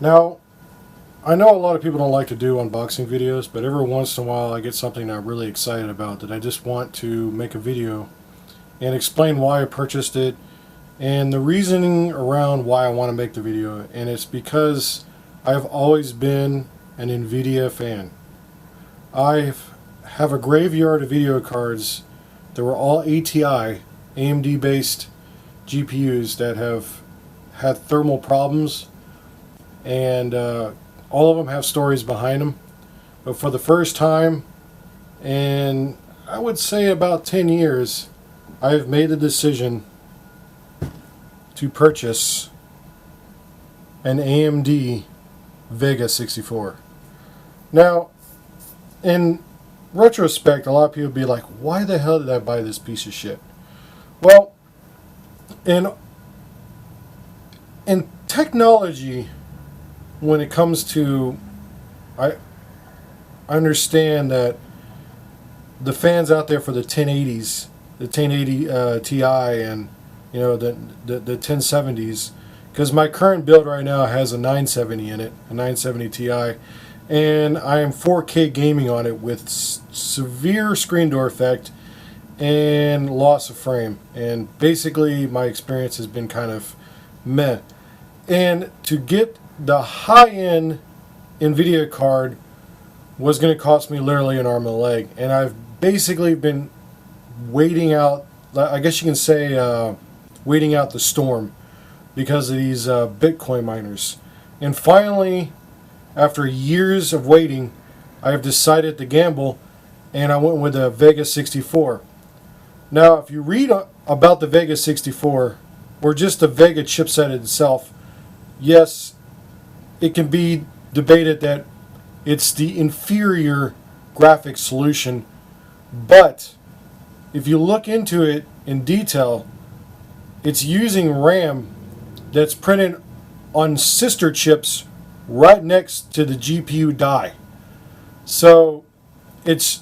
Now, I know a lot of people don't like to do unboxing videos, but every once in a while I get something that I'm really excited about that I just want to make a video and explain why I purchased it and the reasoning around why I want to make the video. And it's because I've always been an NVIDIA fan. I have a graveyard of video cards that were all ATI, AMD based GPUs that have had thermal problems, and all of them have stories behind them. But for the first time in, I would say, about 10 years, I have made the decision to purchase an AMD VEGA 64. Now, in retrospect, a lot of people would be like, why the hell did I buy this piece of shit? Well, in technology, when it comes to, I understand that the fans out there for the 1080s, the 1080 Ti, and the 1070s, because my current build right now has a 970 in it, a 970 Ti, and I am 4K gaming on it with severe screen door effect and loss of frame, and basically my experience has been kind of meh. And to get the high-end NVIDIA card was going to cost me literally an arm and a leg, and I've basically been waiting out, I guess you can say, waiting out the storm because of these Bitcoin miners. And finally, after years of waiting, I have decided to gamble, and I went with the VEGA 64. Now, if you read about the VEGA 64, or just the VEGA chipset itself, yes, it can be debated that it's the inferior graphics solution, but if you look into it in detail, it's using RAM that's printed on sister chips right next to the GPU die. So it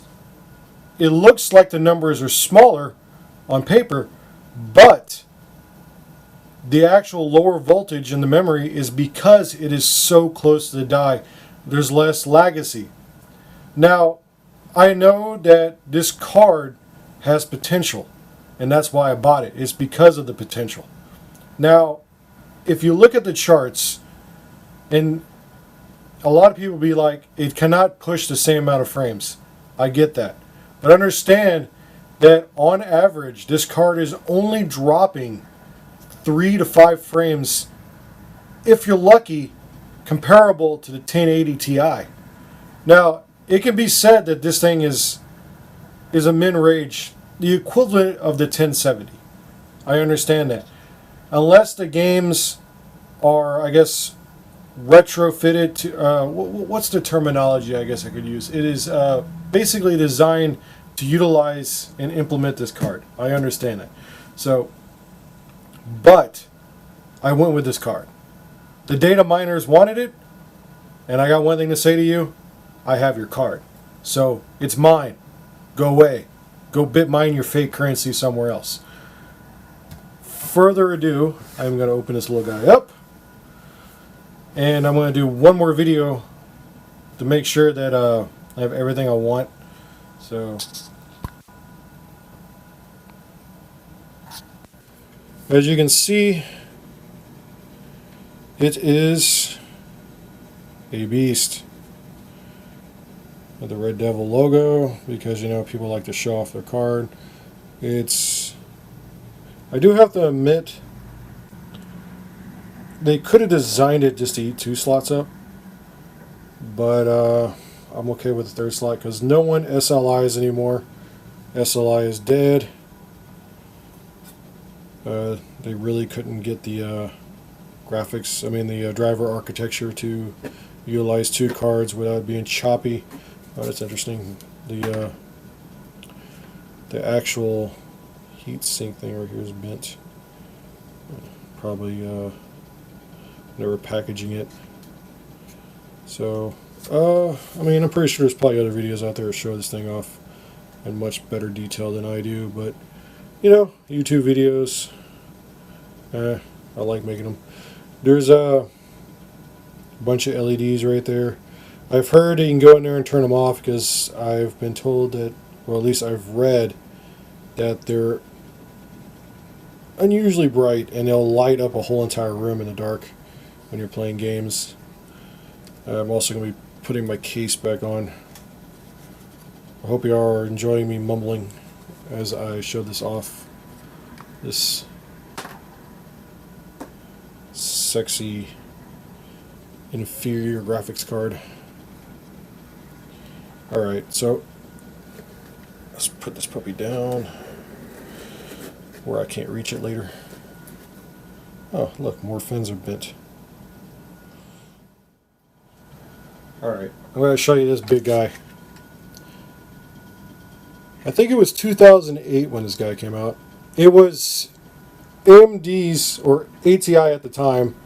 looks like the numbers are smaller on paper, but the actual lower voltage in the memory is because it is so close to the die. There's less latency. Now, I know that this card has potential, and that's why I bought it. It's because of the potential. Now, if you look at the charts, and a lot of people be like, it cannot push the same amount of frames. I get that. But understand that on average, this card is only dropping 3 to 5 frames, if you're lucky, comparable to the 1080 Ti. Now, it can be said that this thing is a min-range, the equivalent of the 1070. I understand that. Unless the games are, I guess, retrofitted to, what's the terminology I guess I could use? It is basically designed to utilize and implement this card. I understand that. So, but I went with this card. The data miners wanted it, and I got one thing to say to you. I have your card. So, it's mine. Go away. Go mine your fake currency somewhere else. Further ado, I'm going to open this little guy up, and I'm going to do one more video to make sure that I have everything I want. So, as you can see, it is a beast with the Red Devil logo, because people like to show off their card. I do have to admit, they could have designed it just to eat 2 slots up, but I'm okay with the 3rd slot because no one SLIs anymore. SLI is dead. They really couldn't get the graphics, the driver architecture to utilize 2 cards without being choppy. Oh, that's interesting. The actual heat sink thing right here is bent. Probably they were packaging it. So, I'm pretty sure there's probably other videos out there that show this thing off in much better detail than I do, but YouTube videos, I like making them. There's A bunch of LEDs right there. I've heard you can go in there and turn them off because I've been told that, or at least I've read, that they're unusually bright and they'll light up a whole entire room in the dark when you're playing games. I'm also going to be putting my case back on. I hope you are enjoying me mumbling as I show this off. This sexy inferior graphics card. Alright, so let's put this puppy down where I can't reach it later. Oh, look, more fins are bent. Alright, I'm going to show you this big guy. I think it was 2008 when this guy came out. It was AMD's, or ATI at the time,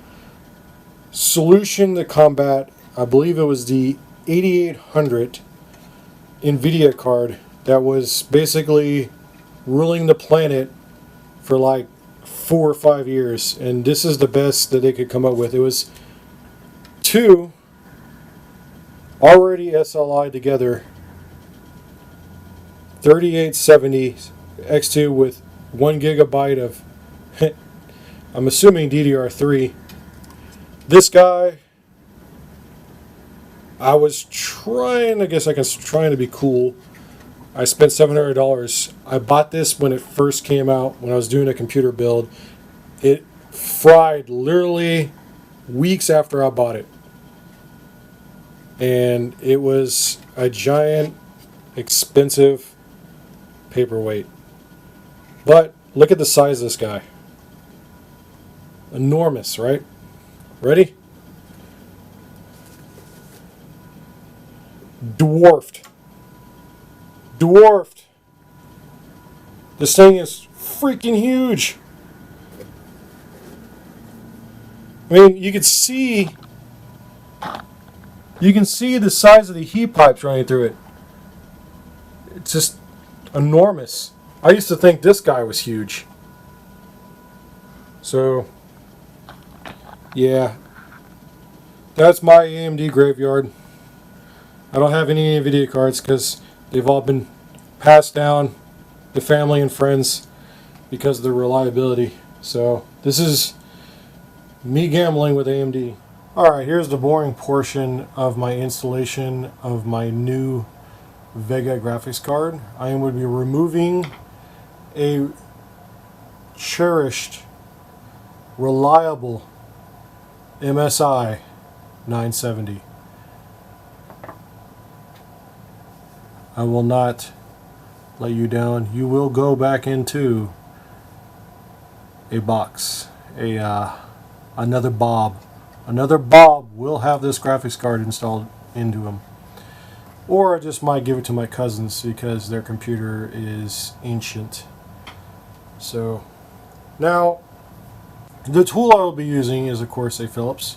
solution to combat, I believe it was the 8800 NVIDIA card that was basically ruling the planet for like 4 or 5 years. And this is the best that they could come up with. It was two already SLI together 3870 X2 with 1 gigabyte of I'm assuming DDR3. This guy, I was trying to be cool. I spent $700. I bought this when it first came out, when I was doing a computer build. It fried literally weeks after I bought it. And it was a giant, expensive paperweight. But look at the size of this guy. Enormous, right? Ready? Dwarfed. Dwarfed. This thing is freaking huge. I mean, you can see the size of the heat pipes running through it. It's just enormous. I used to think this guy was huge. So, yeah. That's my AMD graveyard. I don't have any NVIDIA cards because they've all been passed down to family and friends because of their reliability. So, this is me gambling with AMD. Alright, here's the boring portion of my installation of my new VEGA graphics card. I am going to be removing a cherished, reliable MSI 970. I will not let you down. You will go back into a box, another Bob. Another Bob will have this graphics card installed into him. Or I just might give it to my cousins because their computer is ancient. So, now, the tool I will be using is, of course, a Phillips.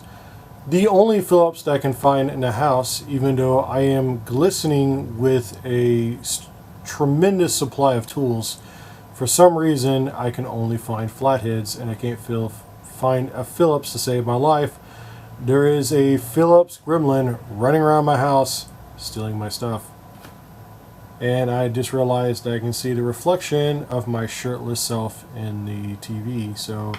The only Phillips that I can find in the house, even though I am glistening with a tremendous supply of tools. For some reason, I can only find flatheads, and I can't find a Phillips to save my life. There is a Phillips gremlin running around my house, stealing my stuff. And I just realized I can see the reflection of my shirtless self in the TV. So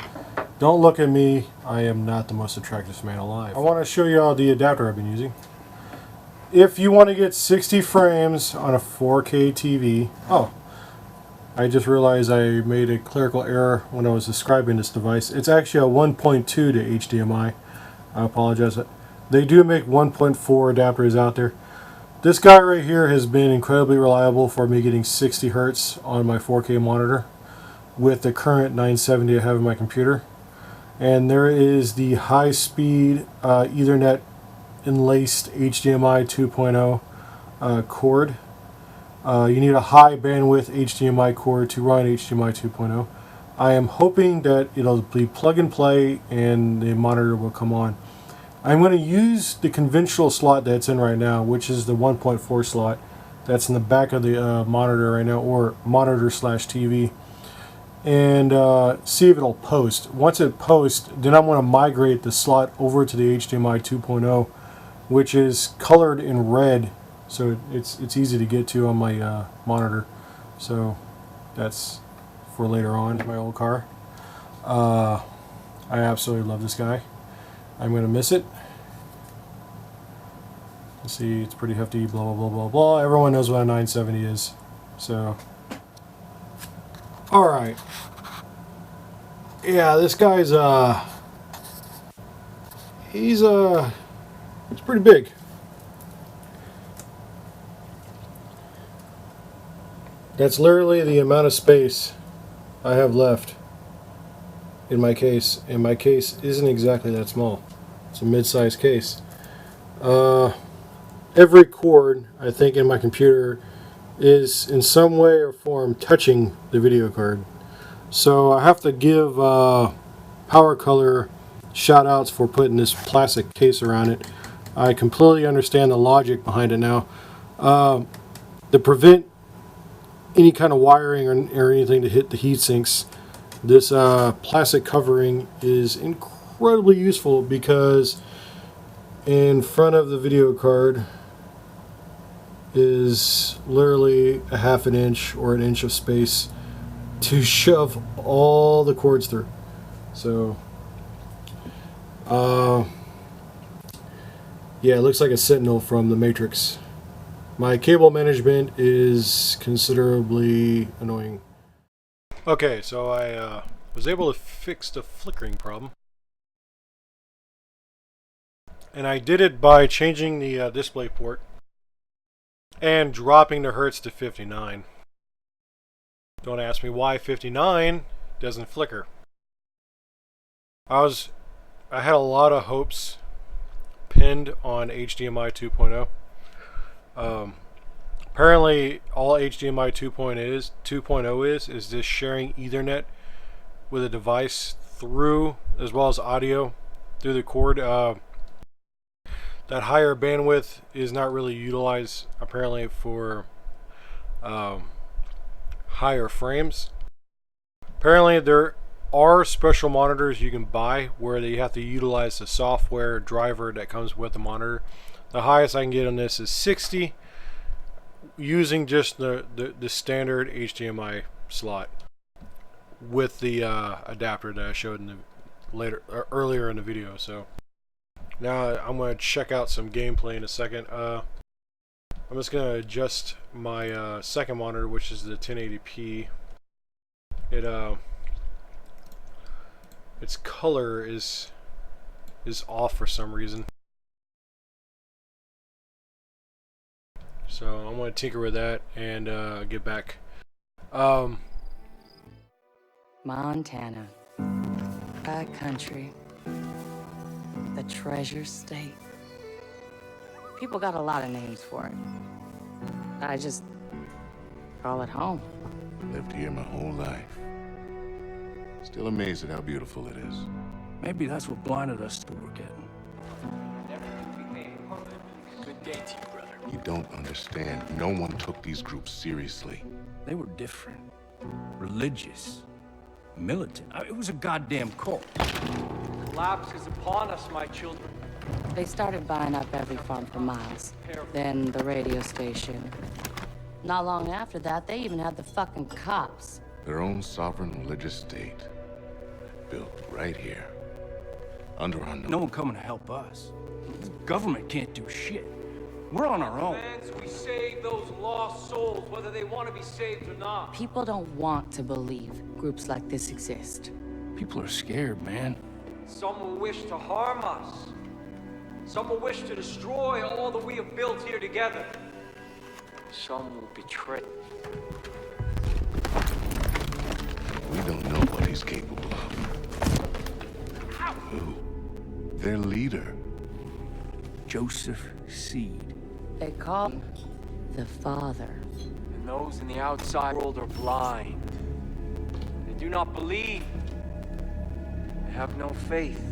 don't look at me. I am not the most attractive man alive. I want to show you all the adapter I've been using. If you want to get 60 frames on a 4K TV... Oh, I just realized I made a clerical error when I was describing this device. It's actually a 1.2 to HDMI. I apologize. They do make 1.4 adapters out there. This guy right here has been incredibly reliable for me getting 60 Hertz on my 4K monitor with the current 970 I have in my computer. And there is the high-speed Ethernet enlaced HDMI 2.0 cord. You need a high bandwidth HDMI cord to run HDMI 2.0. I am hoping that it'll be plug and play and the monitor will come on. I'm going to use the conventional slot that's in right now, which is the 1.4 slot that's in the back of the monitor right now, or monitor/TV. and see if it'll post. Once it posts, then I'm going to migrate the slot over to the HDMI 2.0, which is colored in red, so it's easy to get to on my monitor. So that's for later on, my old car. I absolutely love this guy. I'm going to miss it. You see, it's pretty hefty, blah, blah, blah, blah, blah. Everyone knows what a 970 is. So, alright. Yeah, this guy's, it's pretty big. That's literally the amount of space I have left in my case, and my case isn't exactly that small. It's a mid-sized case. Every cord, I think, in my computer is in some way or form touching the video card. So I have to give Power Color shout outs for putting this plastic case around it. I completely understand the logic behind it now. To prevent any kind of wiring or anything to hit the heat sinks, this plastic covering is incredibly useful, because in front of the video card is literally a ½ inch or an inch of space to shove all the cords through. So yeah, it looks like a Sentinel from the Matrix. My cable management is considerably annoying. Okay, so I was able to fix the flickering problem. And I did it by changing the display port and dropping the hertz to 59. Don't ask me why 59 doesn't flicker. I had a lot of hopes pinned on HDMI 2.0. Apparently all HDMI 2.0 is just sharing Ethernet with a device through, as well as audio through the cord. That higher bandwidth is not really utilized apparently for higher frames. Apparently there are special monitors you can buy where they have to utilize the software driver that comes with the monitor. The highest I can get on this is 60 using just the standard HDMI slot with the adapter that I showed in the earlier in the video. So now I'm going to check out some gameplay in a second. I'm just going to adjust my second monitor, which is the 1080p. Its color is off for some reason. So I'm going to tinker with that and get back. Montana, high country, the treasure state. People got a lot of names for it. I just call it home. Lived here my whole life. Still amazed at how beautiful it is. Maybe that's what blinded us to what we're getting. Good day to you, brother. You don't understand. No one took these groups seriously. They were different. Religious. Militant. It was a goddamn cult. Collapse is upon us, my children. They started buying up every farm for miles. Then the radio station. Not long after that, they even had the fucking cops. Their own sovereign religious state. Built right here. Under our nose. No one coming to help us. The government can't do shit. We're on our own. Plans, we save those lost souls, whether they want to be saved or not. People don't want to believe groups like this exist. People are scared, man. Some will wish to harm us. Some will wish to destroy all that we have built here together. Some will betray. We don't know what he's capable of. Who? Their leader. Joseph Seed. They call him the Father. And those in the outside world are blind. They do not believe. They have no faith.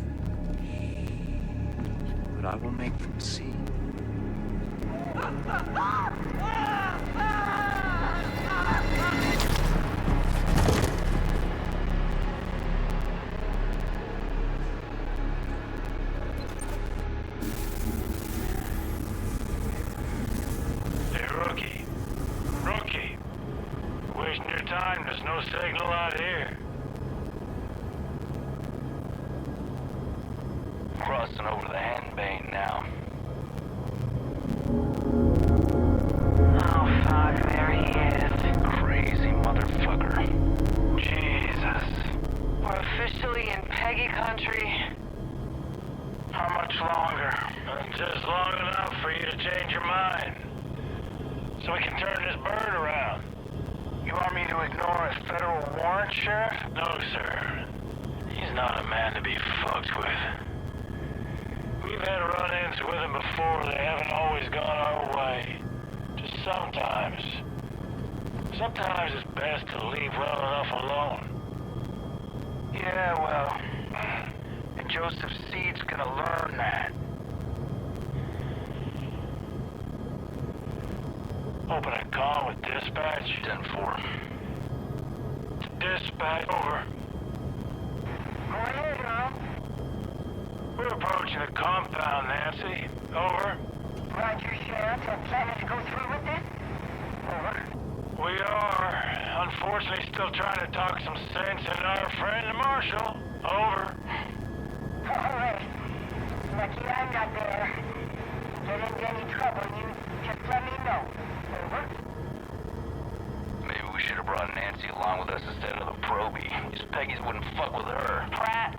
But I will make them see. no signal out here. Crossing over the Henbane now. Oh, fuck, there he is. Crazy motherfucker. Jesus. We're officially in Peggy country. How much longer? Just long enough for you to change your mind. So we can turn this bird around. You want me to ignore a federal warrant, Sheriff? No, sir. He's not a man to be fucked with. We've had run-ins with him before. They haven't always gone our way. Just sometimes. Sometimes it's best to leave well enough alone. Yeah, well... And Joseph Seed's gonna learn that. Open a call with dispatch. 10-4. Dispatch, over. Go ahead, Earl. We're approaching the compound, Nancy. Over. Roger, Sheriff. I'm planning to go through with this. Over. We are, unfortunately, still trying to talk some sense into our friend the Marshal. Over. All right. Lucky I'm not there. Get into any trouble, you just let me know. Over. Maybe we should have brought Nancy along with us instead of the Proby. These Peggies wouldn't fuck with her. Pratt.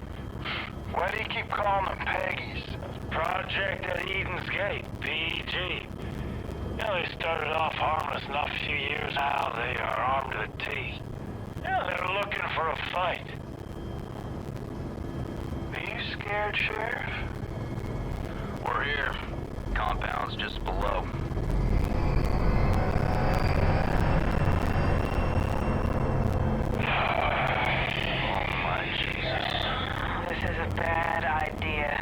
Why do you keep calling them Peggies? Project at Eden's Gate, PEG. You know, they started off harmless enough a few years now. They are armed to the teeth. Yeah, they're looking for a fight. Are you scared, Sheriff? We're here. Compound's just below. This is a bad idea.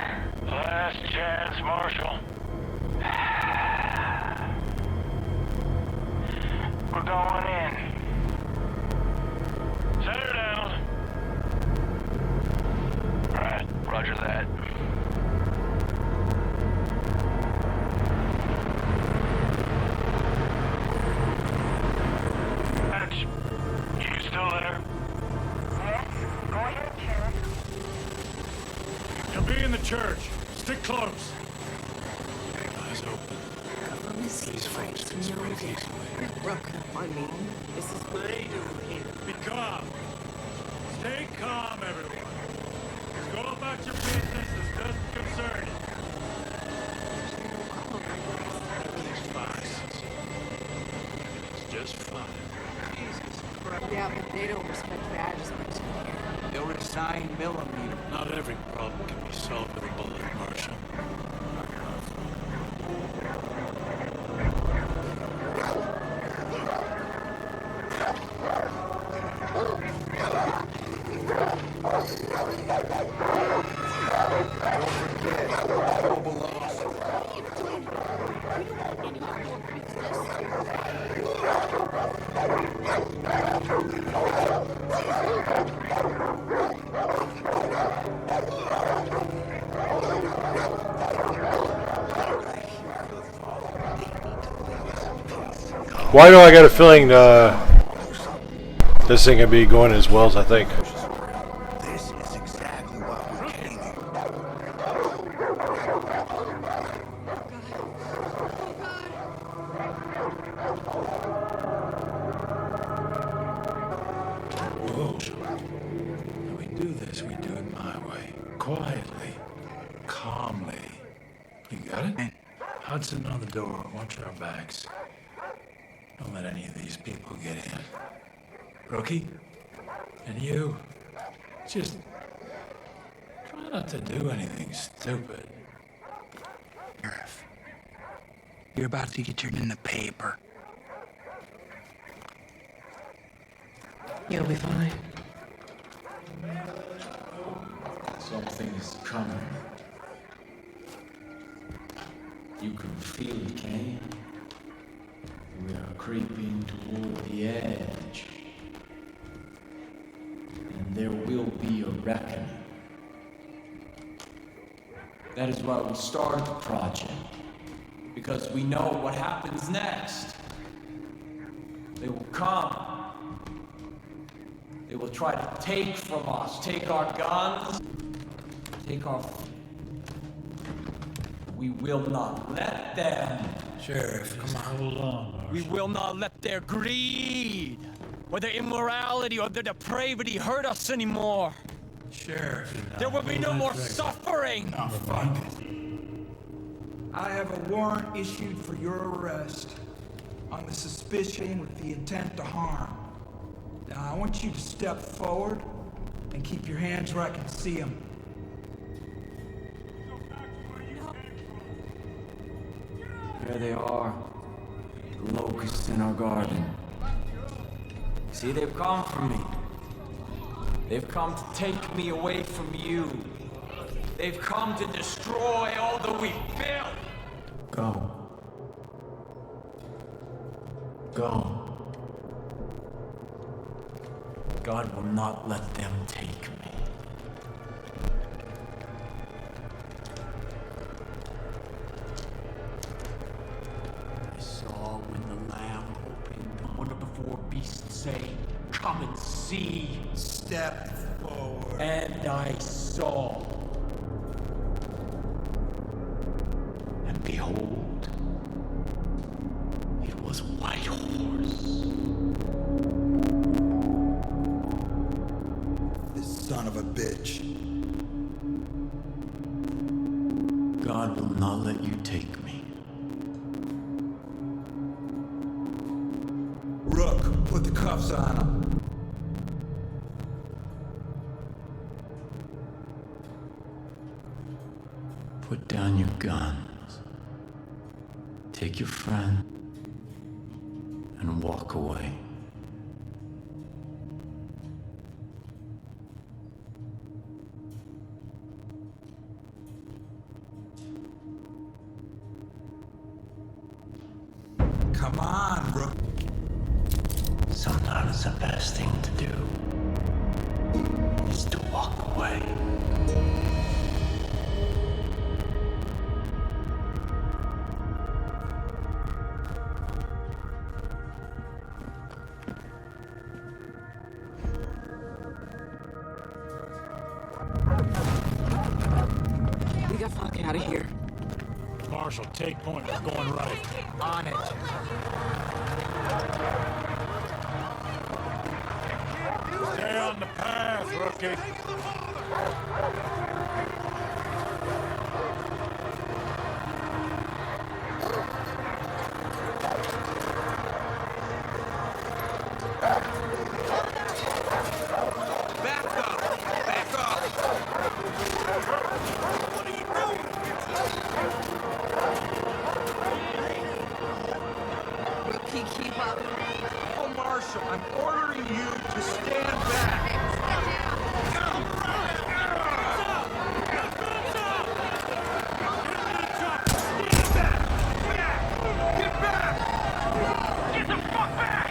Last chance, Marshal. We're going in. Set her down. Right, roger that. Patch, you still there? Yes? Go ahead, Sheriff. You'll be in the church. Stick close. Eyes open. These folks can spread it easily. This is what they do here. Be calm. Stay calm, everyone. Go about your business. This doesn't concern you. Everything's fine. It's just fine. Yeah, but they don't respect badges much here. They'll resign millimeter. Not every problem can be solved with a bullet, Marshal. Why do I got a feeling this thing could be going as well as I think? This is exactly why we came here. Whoa. When we do this, we do it my way. Quietly. Calmly. You got it? Hudson on the door. Watch our backs. Don't let any of these people get in. Rookie? And you? Just try not to do anything stupid. Sheriff, you're about to get turned in the paper. You'll be fine. Something's coming. You can feel it, Kane. We are creeping toward the edge. And there will be a reckoning. That is why we started the project. Because we know what happens next. They will come. They will try to take from us, take our guns, take our... We will not let them. Sheriff, come on. Hold on. We will not let their greed, or their immorality, or their depravity hurt us anymore. Sheriff. There will be no more suffering. Oh, fuck it. I have a warrant issued for your arrest on the suspicion with the intent to harm. Now, I want you to step forward and keep your hands where I can see them. There they are, the locusts in our garden. See, they've come for me. They've come to take me away from you. They've come to destroy all that we built. Go. Go. God will not let them take me. I saw when the Lamb opened, one of the four beasts say, "Come and see." Step forward. And I saw. And behold, it was a white horse. This son of a bitch. God will not let you take me. Rook, put the cuffs on him. Put down your guns. Take your friend and walk away. Come on, Rook. Sometimes the best thing to do is to walk away. We got fuck out of here. Marshal, take point. We're going right. On it. Stay on the path, rookie. Back up! Back up! What are you doing? Rookie, keep up. Oh, Marshal, I'm ordering you to stand back. Get back! Get the fuck back!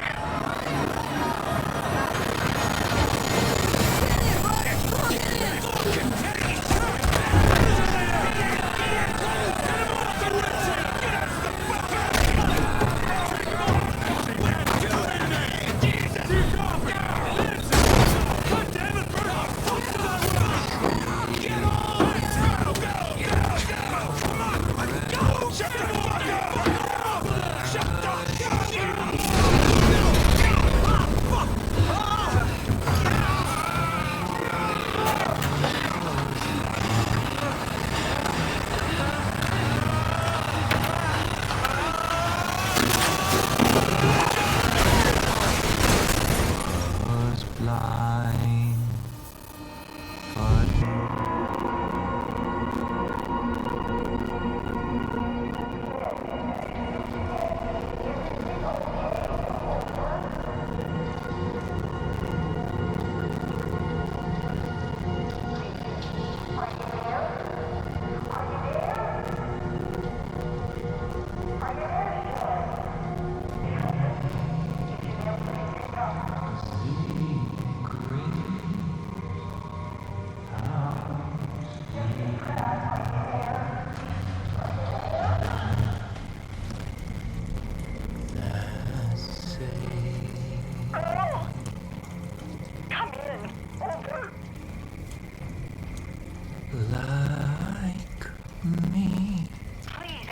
me. Please,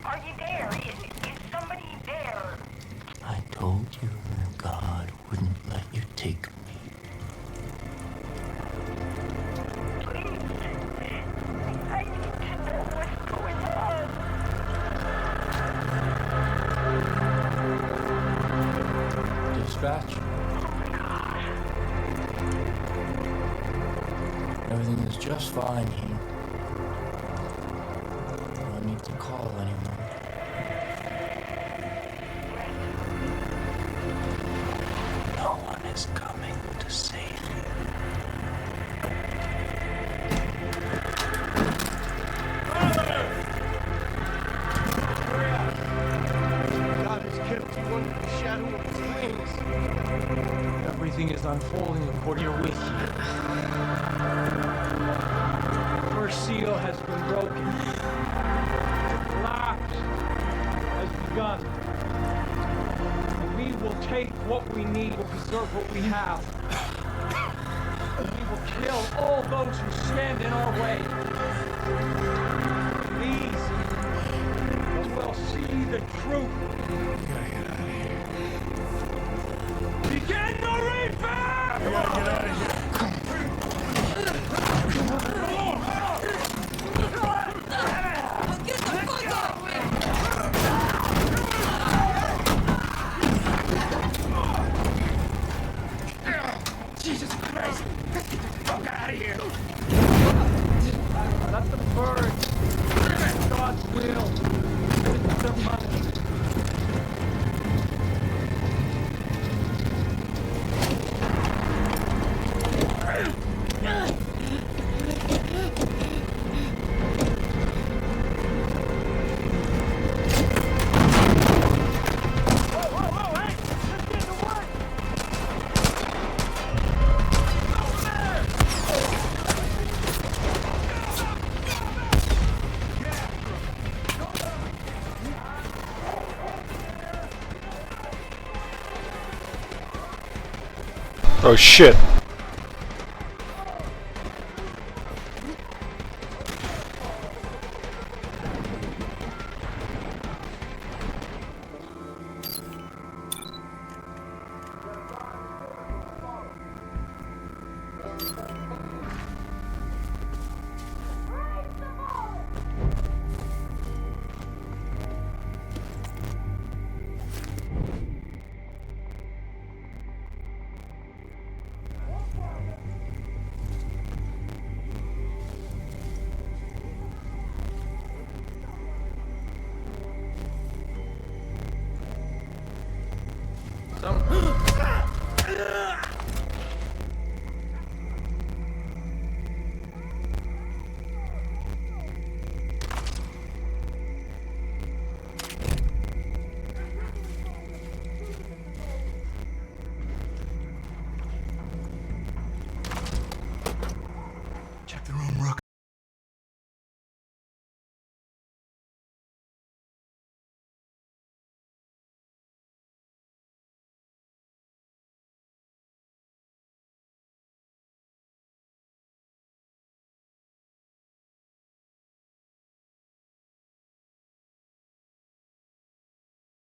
are you there? Is somebody there? I told you that God wouldn't let you take me. Please. I need to know what's going on. Dispatch. Everything is just fine here. No need to call anyone. No one is coming to save you. God has kept you under the shadow of his wings. Everything is unfolding according to your wish. The first seal has been broken. The collapse has begun. And we will take what we need, we'll preserve what we have. We will kill all those who stand in our way. These will see the truth. Begin the reaper! We gotta get out of here. Get the fuck off me! Jesus Christ! Get the fuck out of here! Let them burn. That's God's will. This is their money. Oh shit.